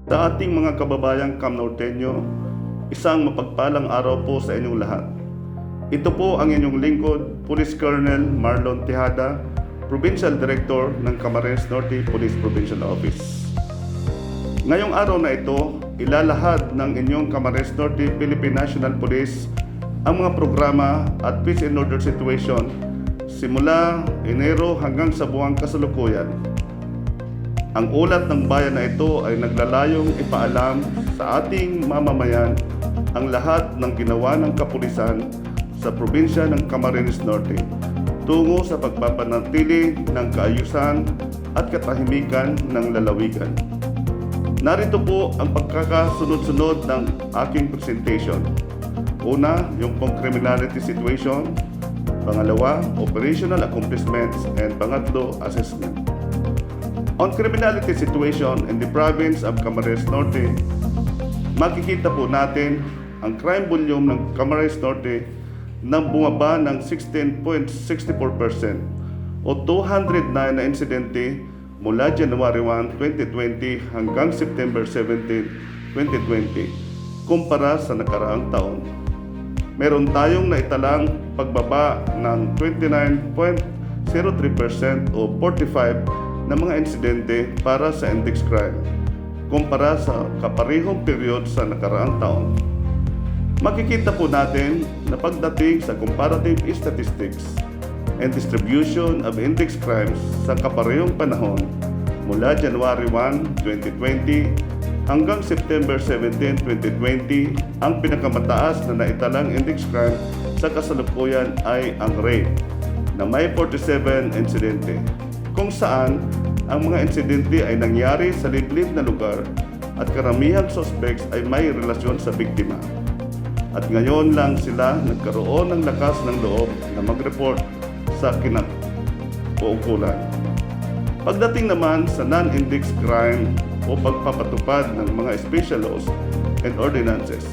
Sa ating mga kababayang Camnorteño, isang mapagpalang araw po sa inyong lahat. Ito po ang inyong lingkod, Police Colonel Marlon Tejada, Provincial Director ng Camarines Norte Police Provincial Office. Ngayong araw na ito, ilalahad ng inyong Camarines Norte Philippine National Police ang mga programa at peace and order situation simula Enero hanggang sa buwang kasalukuyan. Ang ulat ng bayan na ito ay naglalayong ipaalam sa ating mamamayan ang lahat ng ginawa ng kapulisan sa probinsya ng Camarines Norte tungo sa pagpapanatili ng kaayusan at katahimikan ng lalawigan. Narito po ang pagkakasunod-sunod ng aking presentation. Una, yung pong criminality situation. Pangalawa, operational accomplishments. And pangatlo, assessment. On criminality situation in the province of Camarines Norte, makikita po natin ang crime volume ng Camarines Norte na bumaba ng 16.64% o 209 na insidente mula January 1, 2020 hanggang September 17, 2020 kumpara sa nakaraang taon. Meron tayong naitalang pagbaba ng 29.03% o 45 na mga insidente para sa index crime kumpara sa kaparehong period sa nakaraang taon. Makikita po natin na pagdating sa comparative statistics and distribution of index crimes sa kaparehong panahon mula January 1, 2020 hanggang September 17, 2020, ang pinakamataas na naitalang index crime sa kasalukuyan ay ang rape na may 47 insidente, kung saan ang mga insidente ay nangyari sa liblib na lugar at karamihang suspects ay may relasyon sa biktima. At ngayon lang sila nagkaroon ng lakas ng loob na mag-report sa kinauukulan. Pagdating naman sa non-index crime o pagpapatupad ng mga special laws and ordinances,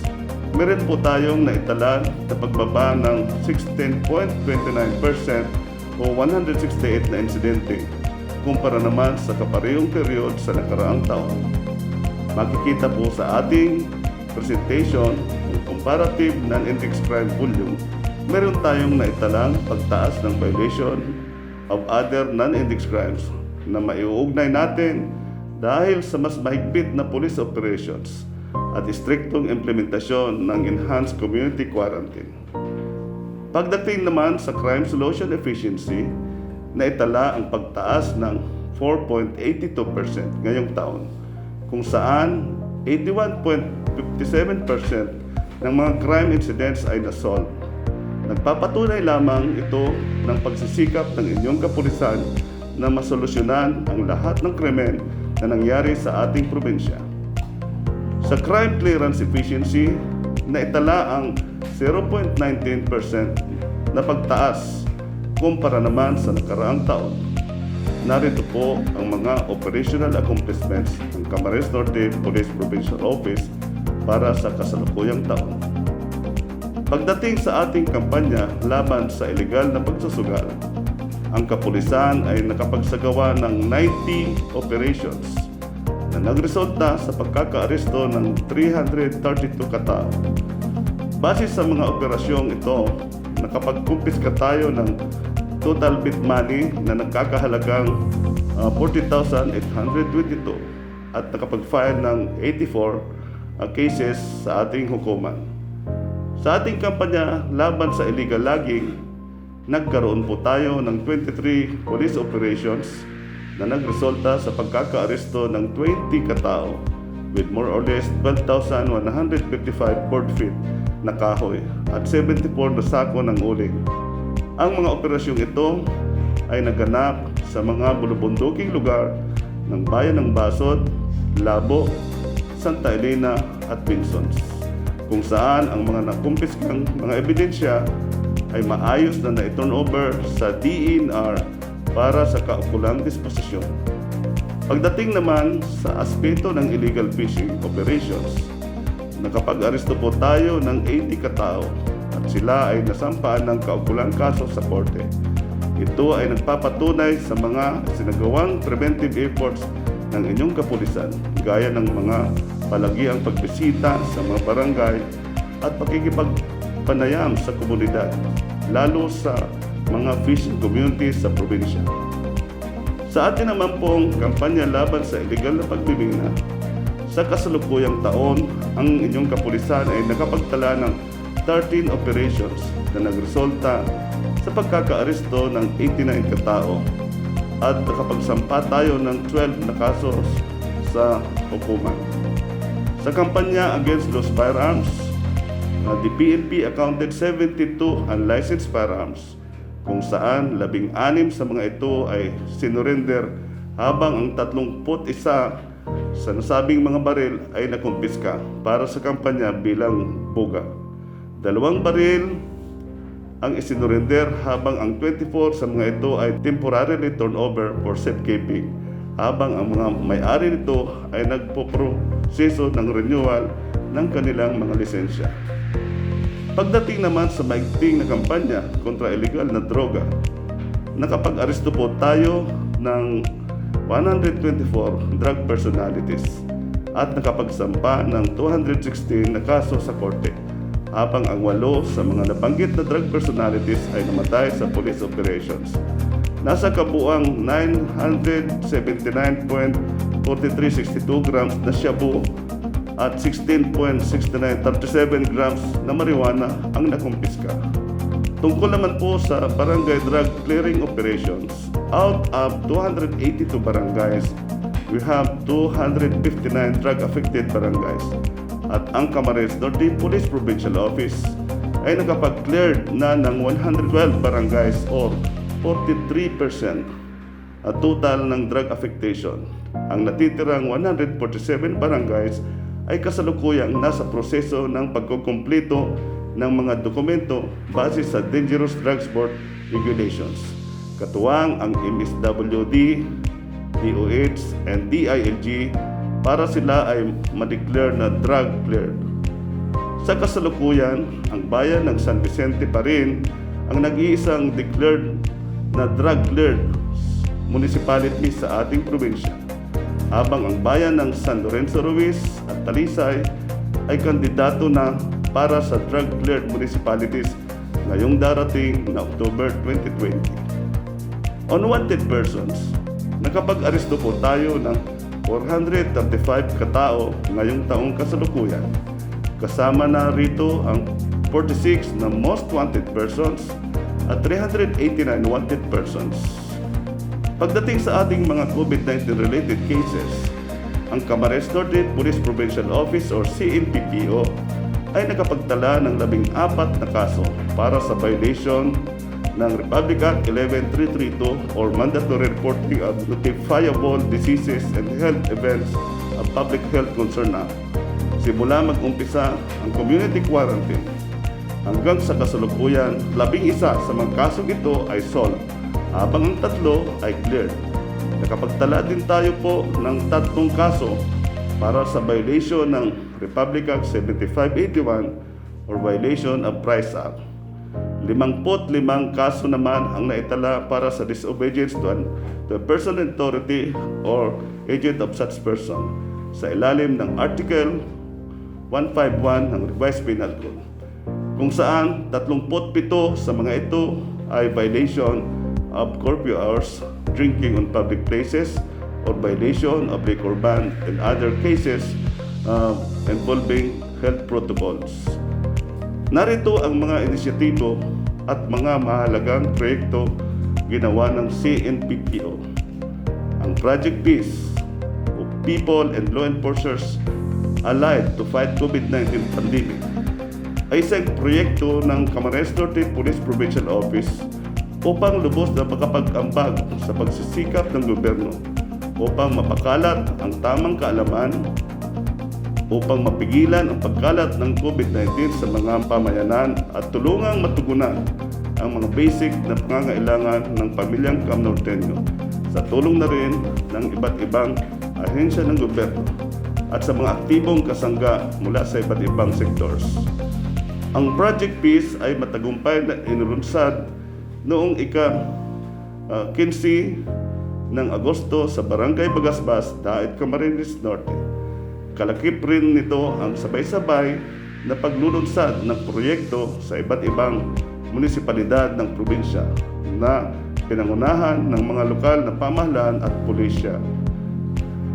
meron po tayong naitala na pagbaba ng 16.29% o 168 na insidente kumpara naman sa kaparehong period sa nakaraang taon. Makikita po sa ating presentation ng comparative non-index crime volume, meron tayong naitalang pagtaas ng violation of other non-index crimes na maiuugnay natin dahil sa mas mahigpit na police operations at istriktong implementasyon ng enhanced community quarantine. Pagdating naman sa crime solution efficiency, naitala ang pagtaas ng 4.82% ngayong taon, kung saan 81.57% ng mga crime incidents ay nasolve. Nagpapatunay lamang ito ng pagsisikap ng inyong kapulisan na masolusyonan ang lahat ng krimen na nangyari sa ating probinsya. Sa crime clearance efficiency, naitala ang 0.19% na pagtaas kumpara naman sa nakaraang taon. Narito po ang mga operational accomplishments ng Camarines Norte Police Provincial Office para sa kasalukuyang taon. Pagdating sa ating kampanya laban sa ilegal na pagsusugal, ang kapulisan ay nakapagsagawa ng 90 operations na nagresulta sa pagkakaaresto ng 332 katao. Base sa mga operasyong ito, nakapagkumpiska tayo ng total bit money na nagkakahalagang 40,822 at nakapag-file ng 84 cases sa ating hukuman. Sa ating kampanya laban sa illegal logging, nagkaroon po tayo ng 23 police operations na nagresulta sa pagkakaaresto ng 20 katao with more or less 12,155 board feet na kahoy at 74 na sako ng uling. Ang mga operasyong ito ay naganap sa mga bulubunduking lugar ng bayan ng Basod, Labo, Santa Elena at Pinsons, kung saan ang mga nakumpiskang mga ebidensya ay maayos na na-turnover sa DENR para sa kaukulang disposisyon. Pagdating naman sa aspeto ng illegal fishing operations, nakapag-aresto po tayo ng 80 katao at sila ay nasampaan ng kaukulang kaso sa korte. Ito ay nagpapatunay sa mga sinagawang preventive efforts ng inyong kapulisan gaya ng mga palagiang pagbisita sa mga barangay at pakikipagpanayam sa komunidad, lalo sa mga fishing communities sa probinsya. Sa atin naman pong kampanya laban sa illegal na pagbibingna, sa kasalukuyang taon, ang inyong kapulisan ay nakapagtala ng 13 operations na nagresulta sa pagkakaaresto ng 89 katao at nakapagsampa tayo ng 12 na kaso sa hukuman. Sa kampanya against those firearms, the PNP accounted 72 unlicensed firearms, kung saan 16 sa mga ito ay sinurrender habang ang 31 sa nasabing mga baril ay nakumpiska para sa kampanya bilang buga. 2 baril ang isinurrender habang ang 24 sa mga ito ay temporarily turnover for safekeeping, habang ang mga may-ari nito ay nagpoproseso ng renewal ng kanilang mga lisensya. Pagdating naman sa maigting na kampanya kontra illegal na droga, nakapag-aresto po tayo ng 124 drug personalities at nakapagsampa ng 216 na kaso sa korte, habang ang 8 sa mga nabanggit na drug personalities ay namatay sa police operations. Nasa kabuang 979.4362 grams na shabu at 16.6937 grams na marijuana ang nakumpiska. Tungkol naman po sa barangay drug clearing operations, out of 282 barangays, we have 259 drug-affected barangays. At ang Camarines Norte Police Provincial Office ay nakapag-cleared na ng 112 barangays or 43% at total ng drug affectation. Ang natitirang 147 barangays ay kasalukuyang nasa proseso ng pagkukumpleto ng mga dokumento base sa Dangerous Drugs Board Regulations. Katuwang ang MSWD, DOH, and DILG para sila ay ma-declare na drug cleared. Sa kasalukuyan, ang bayan ng San Vicente pa rin ang nag-iisang declared na drug cleared municipality sa ating probinsya, habang ang bayan ng San Lorenzo Ruiz at Talisay ay kandidato na para sa drug cleared municipalities ngayong darating na October 2020. Unwanted persons, nakapag-aresto po tayo ng 435 katao ngayong taong kasalukuyan. Kasama na rito ang 46 na most wanted persons at 389 wanted persons. Pagdating sa ating mga COVID-19 related cases, ang Camarines Norte Police Provincial Office or CNPPO ay nakapagtala ng 14 na kaso para sa violation ng Republic Act 11332 or mandatory reporting of notifiable diseases and health events of public health concern na. Simula mag-umpisa ang community quarantine hanggang sa kasalukuyan, 11 sa mga kasong ito ay solved, habang ang 3 ay cleared. Nakapagtala din tayo po ng 3 kaso para sa violation ng Republic Act 7581 or violation of Price Act. 55 kaso naman ang naitala para sa disobedience to a person in authority or agent of such person sa ilalim ng Article 151 ng Revised Penal Code, kung saan 37 sa mga ito ay violation of curfew hours, drinking on public places, or violation of liquor ban and other cases involving health protocols. Narito ang mga inisyatibo at mga mahalagang proyekto ginawa ng CNPPO. Ang Project Peace of People and Law Enforcers Allied to Fight COVID-19 Pandemic ay isang proyekto ng Camarines Norte Police Provincial Office upang lubos na makapag-ambag sa pagsisikap ng gobyerno upang mapakalat ang tamang kaalaman upang mapigilan ang pagkalat ng COVID-19 sa mga pamayanan at tulungang matugunan ang mga basic na pangangailangan ng pamilyang Camnorteño sa tulong na rin ng iba't ibang ahensya ng gobyerno at sa mga aktibong kasangga mula sa iba't ibang sectors. Ang Project Peace ay matagumpay na inilunsad noong ika-15 ng Agosto sa Barangay Bagasbas, Daet, Camarines Norte. Kalakip rin nito ang sabay-sabay na paglulunsad ng proyekto sa iba't ibang munisipalidad ng probinsya na pinangunahan ng mga lokal na pamahalaan at pulisya.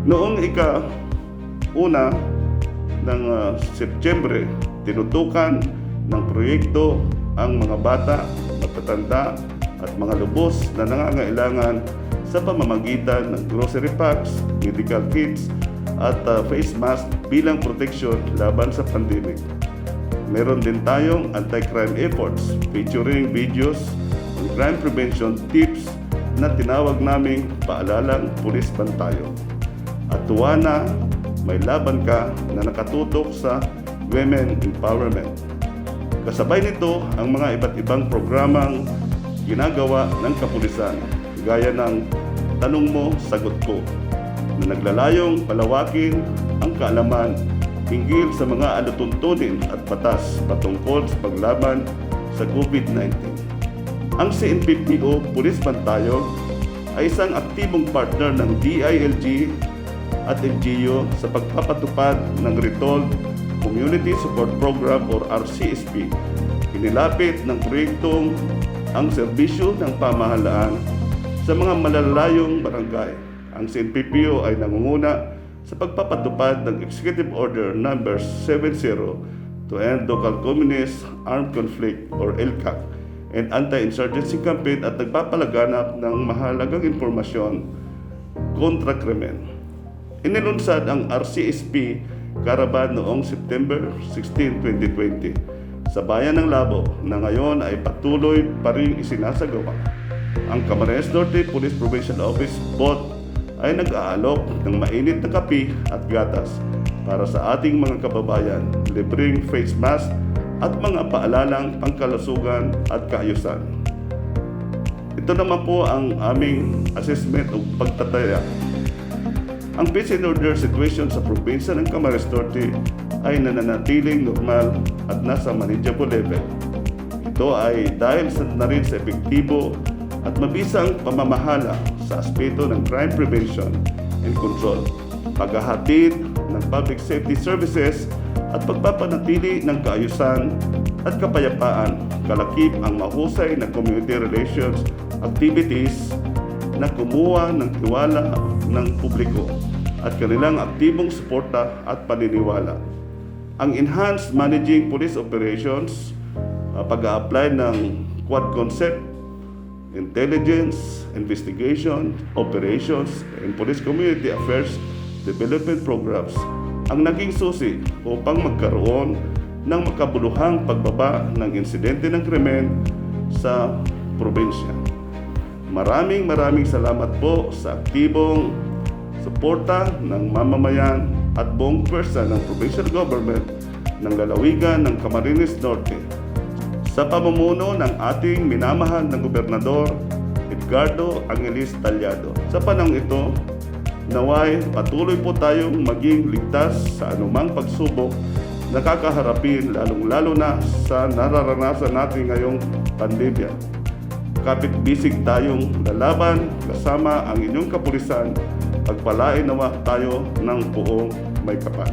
Noong ika-una ng Setyembre, tinutukan ng proyekto ang mga bata, matatanda at mga lubos na nangangailangan sa pamamagitan ng grocery packs, medical kits at face mask bilang proteksyon laban sa pandemic. Meron din tayong anti-crime efforts featuring videos on crime prevention tips na tinawag naming paalalang pulis bantayo. At tuwa na may laban ka na nakatutok sa women empowerment. Kasabay nito ang mga iba't ibang programang ginagawa ng kapulisan gaya ng Tanong Mo, Sagot Ko na naglalayong palawakin ang kaalaman hinggil sa mga alatuntunin at batas patungkol sa paglaban sa COVID-19. Ang CNPPO Pulis Bantayog ay isang aktibong partner ng DILG at LGU sa pagpapatupad ng Retold Community Support Program or RCSP. Inilapit ng proyektong ang serbisyo ng pamahalaan sa mga malalayong barangay. Ang CNPPO ay nangunguna sa pagpapatupad ng Executive Order No. 70 to End Local Communist Armed Conflict or LCAC and Anti-Insurgency Campaign at nagpapalaganap ng mahalagang impormasyon kontra krimen. Inilunsad ang RCSP Caravan noong September 16, 2020 sa bayan ng Labo na ngayon ay patuloy pa rin isinasagawa. Ang Camarines Norte Police Provincial Office BOT ay nag-aalok ng mainit na kape at gatas para sa ating mga kababayan, libreng face mask at mga paalalang pangkalusugan at kaayusan. Ito naman po ang aming assessment o pagtataya. Ang peace and order situation sa probinsya ng Camarines Norte ay nananatiling normal at nasa manageable level. Ito ay dahil na rin sa epektibo at mabisang pamamahala sa aspeto ng crime prevention and control, paghahatid ng public safety services at pagpapanatili ng kaayusan at kapayapaan, kalakip ang mahusay na community relations activities na kumuha ng tiwala ng publiko at kanilang aktibong suporta at paniniwala. Ang Enhanced Managing Police Operations, pag-a-apply ng Quad Concept, Intelligence, Investigation, Operations, and Police Community Affairs Development Programs ang naging susi upang magkaroon ng makabuluhang pagbaba ng insidente ng krimen sa probinsya. Maraming salamat po sa aktibong suporta ng mamamayan at buong pwersa ng provincial government ng lalawigan ng Camarines Norte sa pamumuno ng ating minamahal na gobernador Edgardo Angeles Tallado. Sa panahong ito, naway patuloy po tayong maging ligtas sa anumang pagsubok na kakaharapin, lalong-lalo na sa nararanasan natin ngayong pandemya. Kapit-bisig tayong lalaban kasama ang inyong kapulisan, pagpalain nawa tayo ng buong may kapal.